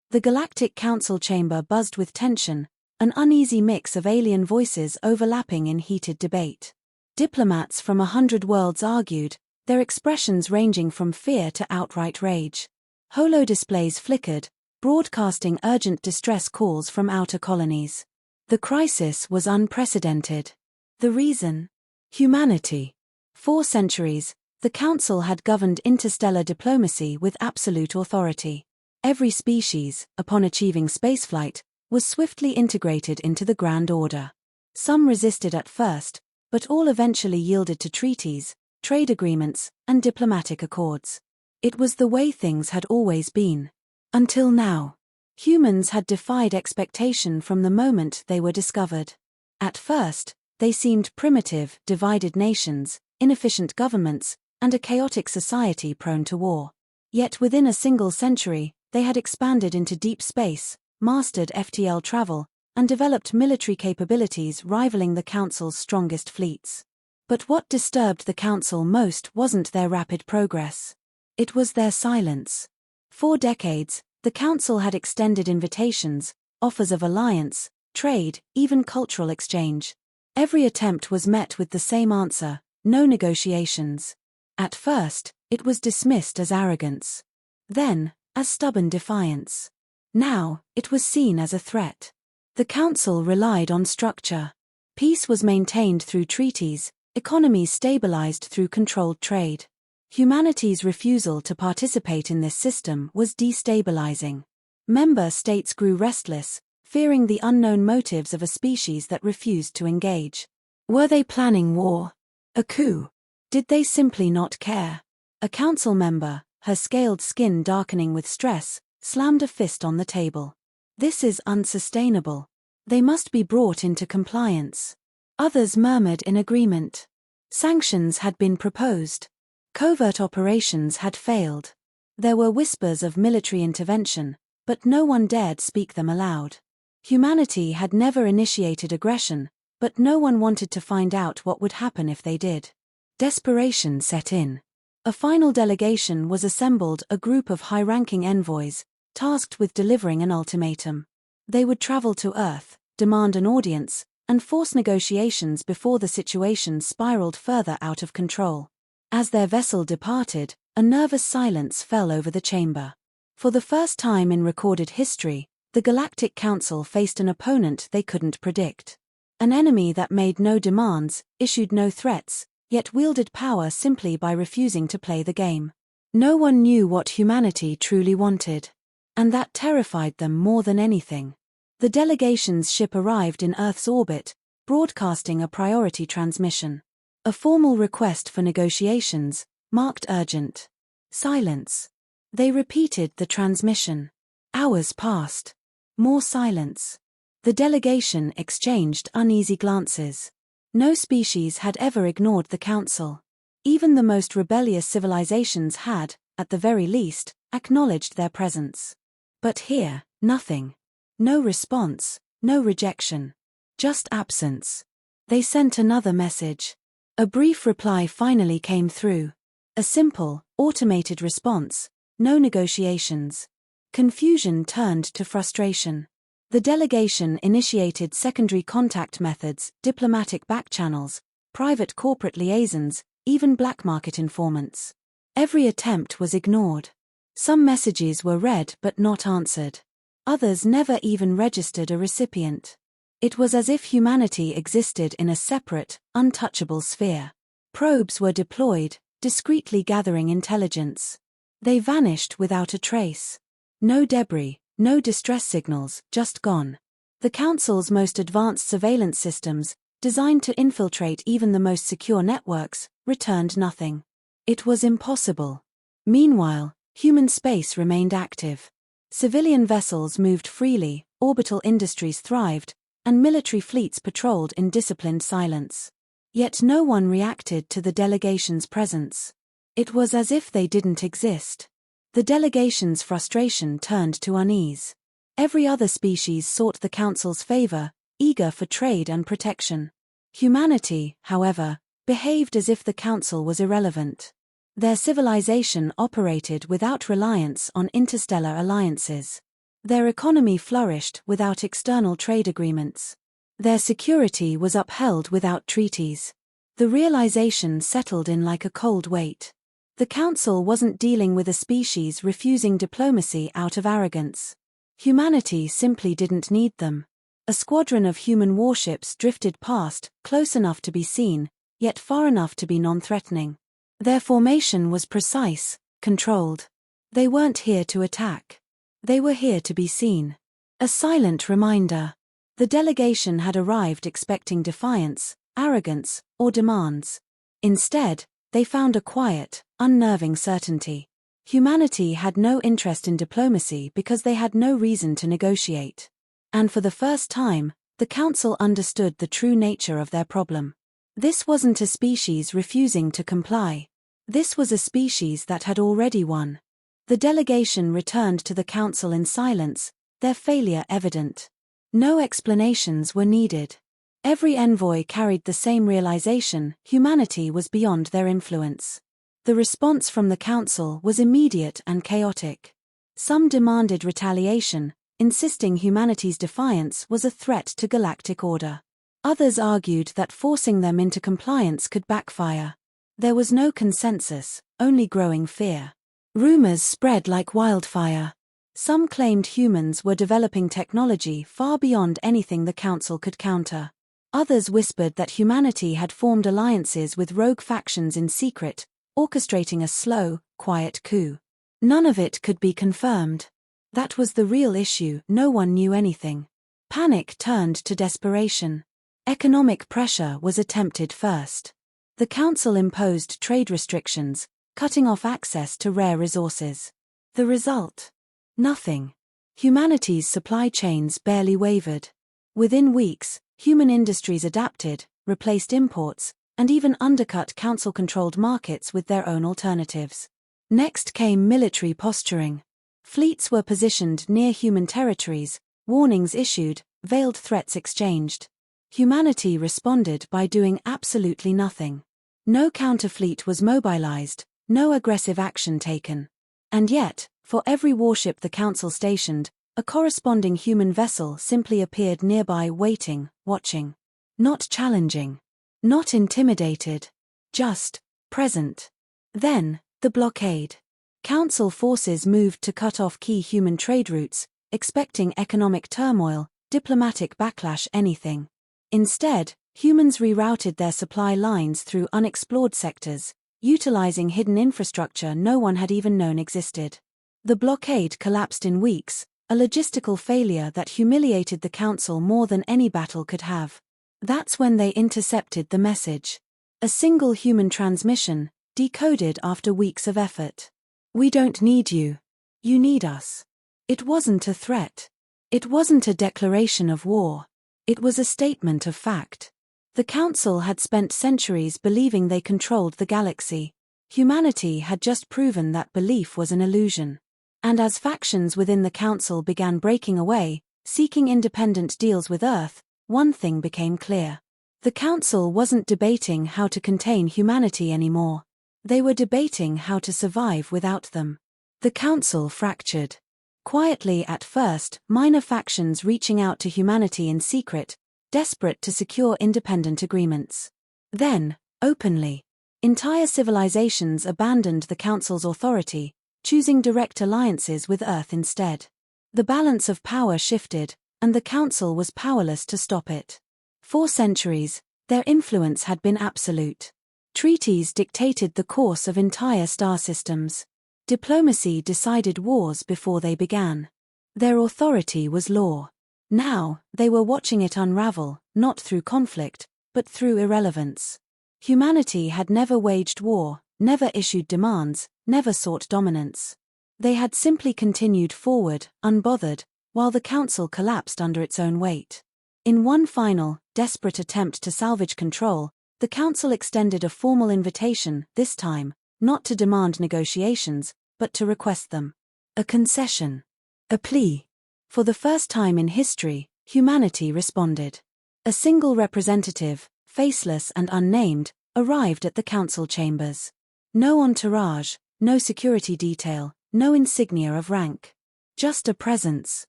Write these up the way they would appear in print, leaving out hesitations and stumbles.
The Galactic Council chamber buzzed with tension, an uneasy mix of alien voices overlapping in heated debate. Diplomats from 100 worlds argued, their expressions ranging from fear to outright rage. Holodisplays flickered, broadcasting urgent distress calls from outer colonies. The crisis was unprecedented. The reason? Humanity. 4 centuries, the Council had governed interstellar diplomacy with absolute authority. Every species, upon achieving spaceflight, was swiftly integrated into the Grand Order. Some resisted at first, but all eventually yielded to treaties, trade agreements, and diplomatic accords. It was the way things had always been. Until now. Humans had defied expectation from the moment they were discovered. At first, they seemed primitive, divided nations, inefficient governments, and a chaotic society prone to war. Yet within a single century, they had expanded into deep space, mastered FTL travel, and developed military capabilities rivaling the Council's strongest fleets. But what disturbed the Council most wasn't their rapid progress. It was their silence. For decades, the Council had extended invitations, offers of alliance, trade, even cultural exchange. Every attempt was met with the same answer: no negotiations. At first, it was dismissed as arrogance. Then, as stubborn defiance. Now, it was seen as a threat. The Council relied on structure. Peace was maintained through treaties, economies stabilized through controlled trade. Humanity's refusal to participate in this system was destabilizing. Member states grew restless, fearing the unknown motives of a species that refused to engage. Were they planning war? A coup? Did they simply not care? A council member, her scaled skin darkening with stress, slammed a fist on the table. This is unsustainable. They must be brought into compliance. Others murmured in agreement. Sanctions had been proposed. Covert operations had failed. There were whispers of military intervention, but no one dared speak them aloud. Humanity had never initiated aggression, but no one wanted to find out what would happen if they did. Desperation set in. A final delegation was assembled, a group of high-ranking envoys, tasked with delivering an ultimatum. They would travel to Earth, demand an audience, and force negotiations before the situation spiraled further out of control. As their vessel departed, a nervous silence fell over the chamber. For the first time in recorded history, the Galactic Council faced an opponent they couldn't predict. An enemy that made no demands, issued no threats, yet wielded power simply by refusing to play the game. No one knew what humanity truly wanted. And that terrified them more than anything. The delegation's ship arrived in Earth's orbit, broadcasting a priority transmission. A formal request for negotiations, marked urgent. Silence. They repeated the transmission. Hours passed. More silence. The delegation exchanged uneasy glances. No species had ever ignored the Council. Even the most rebellious civilizations had, at the very least, acknowledged their presence. But here, nothing. No response, no rejection. Just absence. They sent another message. A brief reply finally came through. A simple, automated response. No negotiations. Confusion turned to frustration. The delegation initiated secondary contact methods, diplomatic backchannels, private corporate liaisons, even black market informants. Every attempt was ignored. Some messages were read but not answered. Others never even registered a recipient. It was as if humanity existed in a separate, untouchable sphere. Probes were deployed, discreetly gathering intelligence. They vanished without a trace. No debris, no distress signals, just gone. The Council's most advanced surveillance systems, designed to infiltrate even the most secure networks, returned nothing. It was impossible. Meanwhile, human space remained active. Civilian vessels moved freely, orbital industries thrived, and military fleets patrolled in disciplined silence. Yet no one reacted to the delegation's presence. It was as if they didn't exist. The delegation's frustration turned to unease. Every other species sought the Council's favor, eager for trade and protection. Humanity, however, behaved as if the Council was irrelevant. Their civilization operated without reliance on interstellar alliances. Their economy flourished without external trade agreements. Their security was upheld without treaties. The realization settled in like a cold weight. The Council wasn't dealing with a species refusing diplomacy out of arrogance. Humanity simply didn't need them. A squadron of human warships drifted past, close enough to be seen, yet far enough to be non-threatening. Their formation was precise, controlled. They weren't here to attack. They were here to be seen. A silent reminder. The delegation had arrived expecting defiance, arrogance, or demands. Instead, they found a quiet, unnerving certainty. Humanity had no interest in diplomacy because they had no reason to negotiate. And for the first time, the Council understood the true nature of their problem. This wasn't a species refusing to comply. This was a species that had already won. The delegation returned to the Council in silence, their failure evident. No explanations were needed. Every envoy carried the same realization: humanity was beyond their influence. The response from the Council was immediate and chaotic. Some demanded retaliation, insisting humanity's defiance was a threat to galactic order. Others argued that forcing them into compliance could backfire. There was no consensus, only growing fear. Rumors spread like wildfire. Some claimed humans were developing technology far beyond anything the Council could counter. Others whispered that humanity had formed alliances with rogue factions in secret, orchestrating a slow, quiet coup. None of it could be confirmed. That was the real issue: no one knew anything. Panic turned to desperation. Economic pressure was attempted first. The Council imposed trade restrictions, cutting off access to rare resources. The result? Nothing. Humanity's supply chains barely wavered. Within weeks, human industries adapted, replaced imports, and even undercut Council-controlled markets with their own alternatives. Next came military posturing. Fleets were positioned near human territories, warnings issued, veiled threats exchanged. Humanity responded by doing absolutely nothing. No counterfleet was mobilized, no aggressive action taken. And yet, for every warship the Council stationed, a corresponding human vessel simply appeared nearby, waiting, watching. Not challenging. Not intimidated. Just present. Then, the blockade. Council forces moved to cut off key human trade routes, expecting economic turmoil, diplomatic backlash, anything. Instead, humans rerouted their supply lines through unexplored sectors, utilizing hidden infrastructure no one had even known existed. The blockade collapsed in weeks, a logistical failure that humiliated the Council more than any battle could have. That's when they intercepted the message. A single human transmission, decoded after weeks of effort. "We don't need you. You need us." It wasn't a threat. It wasn't a declaration of war. It was a statement of fact. The Council had spent centuries believing they controlled the galaxy. Humanity had just proven that belief was an illusion. And as factions within the Council began breaking away, seeking independent deals with Earth, one thing became clear. The Council wasn't debating how to contain humanity anymore. They were debating how to survive without them. The Council fractured. Quietly at first, minor factions reaching out to humanity in secret, desperate to secure independent agreements. Then, openly, entire civilizations abandoned the Council's authority, choosing direct alliances with Earth instead. The balance of power shifted, and the Council was powerless to stop it. For centuries, their influence had been absolute. Treaties dictated the course of entire star systems. Diplomacy decided wars before they began. Their authority was law. Now, they were watching it unravel, not through conflict, but through irrelevance. Humanity had never waged war, never issued demands, never sought dominance. They had simply continued forward, unbothered, while the Council collapsed under its own weight. In one final, desperate attempt to salvage control, the Council extended a formal invitation, this time, not to demand negotiations, but to request them. A concession. A plea. For the first time in history, humanity responded. A single representative, faceless and unnamed, arrived at the Council chambers. No entourage, no security detail, no insignia of rank. Just a presence.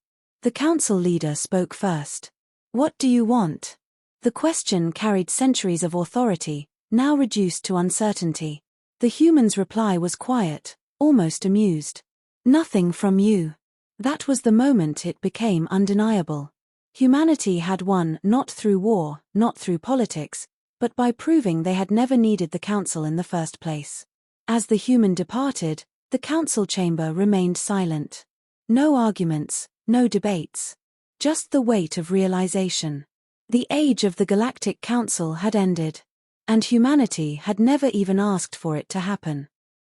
The council leader spoke first. "What do you want?" The question carried centuries of authority, now reduced to uncertainty. The human's reply was quiet, almost amused. "Nothing from you." That was the moment it became undeniable. Humanity had won not through war, not through politics, but by proving they had never needed the council in the first place. As the human departed, the council chamber remained silent. No arguments, no debates. Just the weight of realization. The age of the Galactic Council had ended. And humanity had never even asked for it to happen.